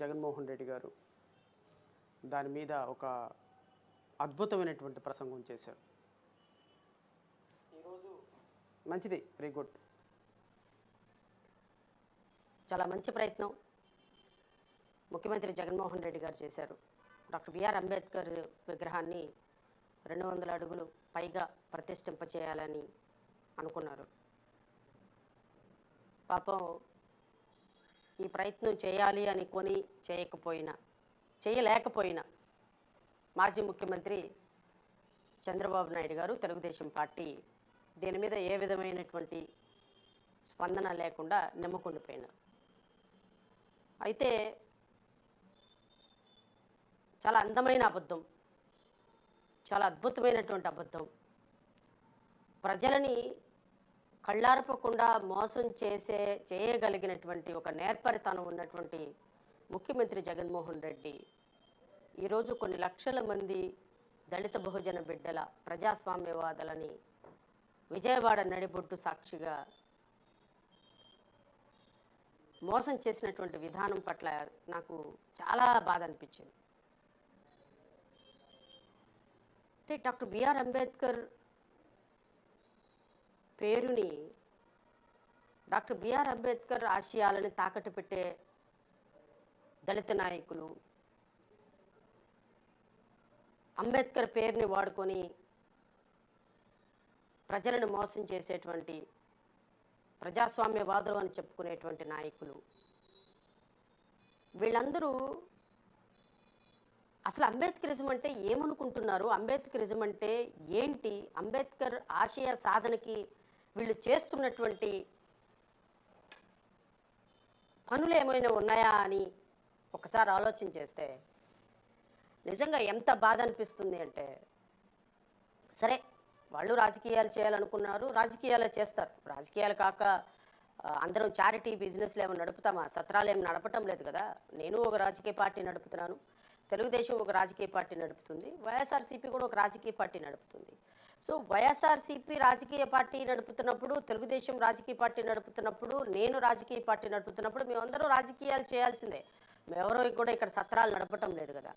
జగన్మోహన్ రెడ్డి గారు దాని మీద ఒక అద్భుతమైనటువంటి ప్రసంగం చేశారు. ఈరోజు మంచిది, వెరీ గుడ్. చాలా మంచి ప్రయత్నం ముఖ్యమంత్రి జగన్మోహన్ రెడ్డి గారు చేశారు. డాక్టర్ బిఆర్ అంబేద్కర్ విగ్రహాన్ని 200 అడుగులు పైగా ప్రతిష్ఠింపచేయాలని అనుకున్నారు. పాపం ఈ ప్రయత్నం చేయాలి అనుకొని చేయలేకపోయినా మాజీ ముఖ్యమంత్రి చంద్రబాబు నాయుడు గారు, తెలుగుదేశం పార్టీ దీని మీద ఏ విధమైనటువంటి స్పందన లేకుండా నిమ్మకుండిపోయినారు. అయితే చాలా అందమైన అబద్ధం, చాలా అద్భుతమైనటువంటి అబద్ధం, ప్రజలని కళ్ళార్పకుండా మోసం చేయగలిగినటువంటి ఒక నేర్పరితనం ఉన్నటువంటి ముఖ్యమంత్రి జగన్మోహన్ రెడ్డి ఈరోజు కొన్ని లక్షల మంది దళిత బహుజన బిడ్డల ప్రజాస్వామ్యవాదులని విజయవాడ నడిబొట్టు సాక్షిగా మోసం చేసినటువంటి విధానం పట్ల నాకు చాలా బాధ అనిపించింది. అంటే డాక్టర్ బిఆర్ అంబేద్కర్ పేరుని, డాక్టర్ బిఆర్ అంబేద్కర్ ఆశయాలని తాకట్టు పెట్టే దళిత నాయకులు, అంబేద్కర్ పేరుని వాడుకొని ప్రజలను మోసం చేసేటువంటి ప్రజాస్వామ్యవాదులు అని చెప్పుకునేటువంటి నాయకులు, వీళ్ళందరూ అసలు అంబేద్కరిజం అంటే ఏమనుకుంటున్నారు, అంబేద్కరిజం అంటే ఏంటి, అంబేద్కర్ ఆశయ సాధనకి వీళ్ళు చేస్తున్నటువంటి పనులు ఏమైనా ఉన్నాయా అని ఒకసారి ఆలోచన చేస్తే నిజంగా ఎంత బాధ అనిపిస్తుంది అంటే, సరే వాళ్ళు రాజకీయాలు చేయాలనుకున్నారు, రాజకీయాలు చేస్తారు. రాజకీయాలు కాక అందరం చారిటీ బిజినెస్లు ఏమైనా నడుపుతామా? సత్రాలు ఏమి నడపటం లేదు కదా. నేను ఒక రాజకీయ పార్టీ నడుపుతున్నాను, తెలుగుదేశం ఒక రాజకీయ పార్టీ నడుపుతుంది, వైఎస్ఆర్సీపీ కూడా ఒక రాజకీయ పార్టీ నడుపుతుంది. సో వైఎస్ఆర్సీపీ రాజకీయ పార్టీ నడుపుతున్నప్పుడు, తెలుగుదేశం రాజకీయ పార్టీ నడుపుతున్నప్పుడు, నేను రాజకీయ పార్టీ నడుపుతున్నప్పుడు మేమందరూ రాజకీయాలు చేయాల్సిందే. మేమెవరో కూడా ఇక్కడ సత్రాలు నడపటం లేదు కదా.